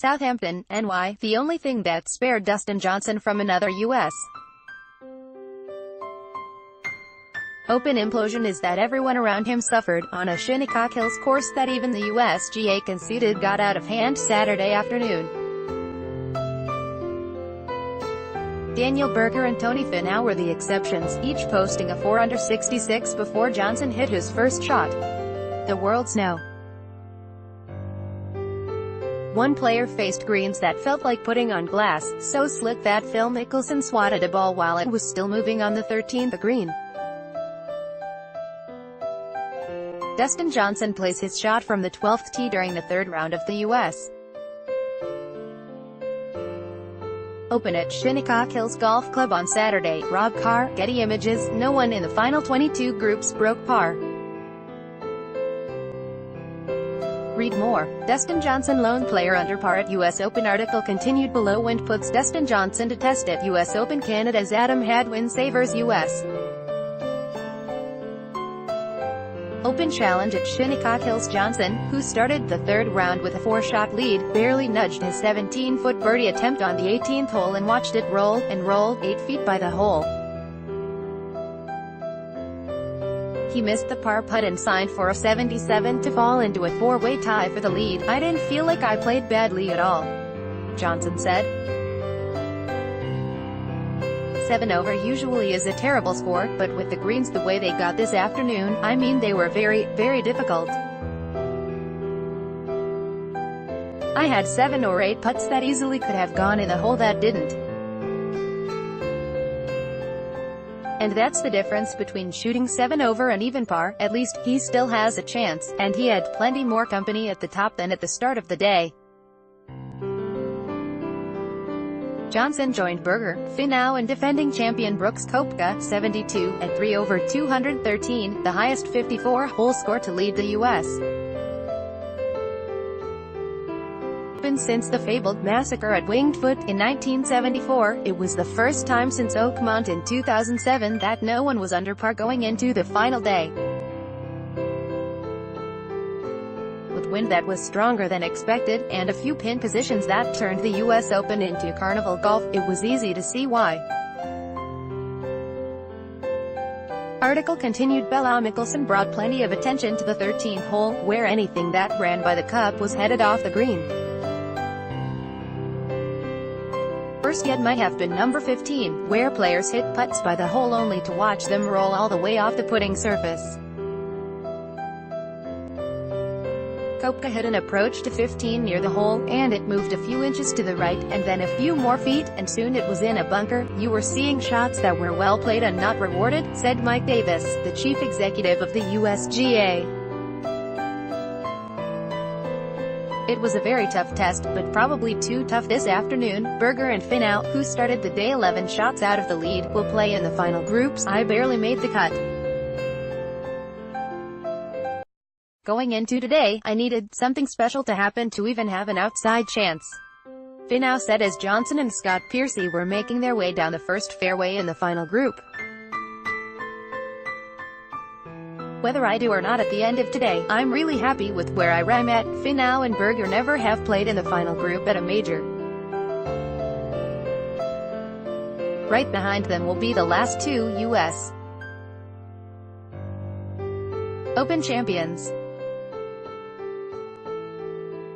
Southampton, NY, the only thing that spared Dustin Johnson from another U.S. Open implosion is that everyone around him suffered, on a Shinnecock Hills course that even the USGA conceded got out of hand Saturday afternoon. Daniel Berger and Tony Finau were the exceptions, each posting a 4 under 66 before Johnson hit his first shot. The world's no. One player faced greens that felt like putting on glass, so slick that Phil Mickelson swatted a ball while it was still moving on the 13th green. Dustin Johnson plays his shot from the 12th tee during the third round of the U.S. Open at Shinnecock Hills Golf Club on Saturday. Rob Carr, Getty Images. No one in the final 22 groups broke par. Read more. Dustin Johnson lone player under par at U.S. Open. Article continued below. Wind puts Dustin Johnson to test at U.S. Open. Canada's Adam Hadwin savors U.S. Open challenge at Shinnecock Hills. Johnson, who started the third round with a 4-shot lead, barely nudged his 17-foot birdie attempt on the 18th hole and watched it roll and roll 8 feet by the hole. He missed the par putt and signed for a 77 to fall into a 4-way tie for the lead. "I didn't feel like I played badly at all," Johnson said. 7 over usually is a terrible score, but with the greens the way they got this afternoon, I mean they were very, very difficult. I had 7 or 8 putts that easily could have gone in the hole that didn't. And that's the difference between shooting 7 over and even par. At least, he still has a chance, and he had plenty more company at the top than at the start of the day. Johnson joined Berger, Finau and defending champion Brooks Koepka, 72, at 3 over 213, the highest 54-hole score to lead the U.S. Open since the fabled massacre at Winged Foot in 1974. It was the first time since Oakmont in 2007 that no one was under par going into the final day. With wind that was stronger than expected, and a few pin positions that turned the U.S. Open into carnival golf, it was easy to see why. Article continued. Bella Mickelson brought plenty of attention to the 13th hole, where anything that ran by the cup was headed off the green. Worst yet might have been number 15, where players hit putts by the hole only to watch them roll all the way off the putting surface. Koepka hit an approach to 15 near the hole, and it moved a few inches to the right, and then a few more feet, and soon it was in a bunker. "You were seeing shots that were well played and not rewarded," said Mike Davis, the chief executive of the USGA. "It was a very tough test, but probably too tough this afternoon." Berger and Finau, who started the day 11 shots out of the lead, will play in the final groups. "I barely made the cut. Going into today, I needed something special to happen to even have an outside chance," Finau said as Johnson and Scott Piercy were making their way down the first fairway in the final group. "Whether I do or not at the end of today, I'm really happy with where I'm at." Finau and Berger never have played in the final group at a major. Right behind them will be the last two U.S. Open champions.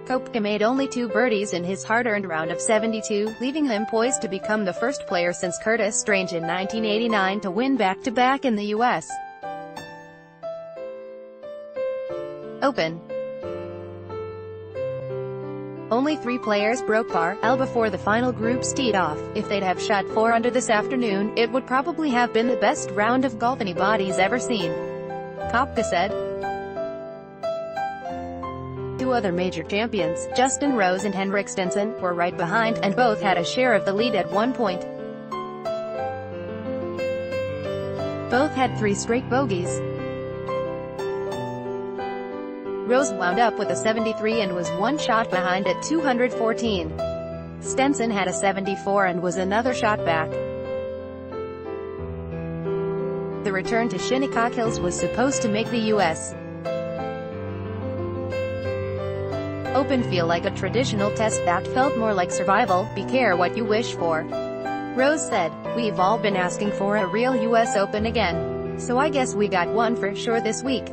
Koepka made only 2 birdies in his hard-earned round of 72, leaving him poised to become the first player since Curtis Strange in 1989 to win back-to-back in the U.S. Open. Only 3 players broke par, before the final groups teed off. If they'd have shot 4 under this afternoon, it would probably have been the best round of golf anybody's ever seen, Koepka said. 2 other major champions, Justin Rose and Henrik Stenson, were right behind, and both had a share of the lead at one point. Both had 3 straight bogeys. Rose wound up with a 73 and was 1 shot behind at 214. Stenson had a 74 and was another shot back. The return to Shinnecock Hills was supposed to make the U.S. Open feel like a traditional test that felt more like survival, be care what you wish for. Rose said, "We've all been asking for a real US Open again. So I guess we got one for sure this week."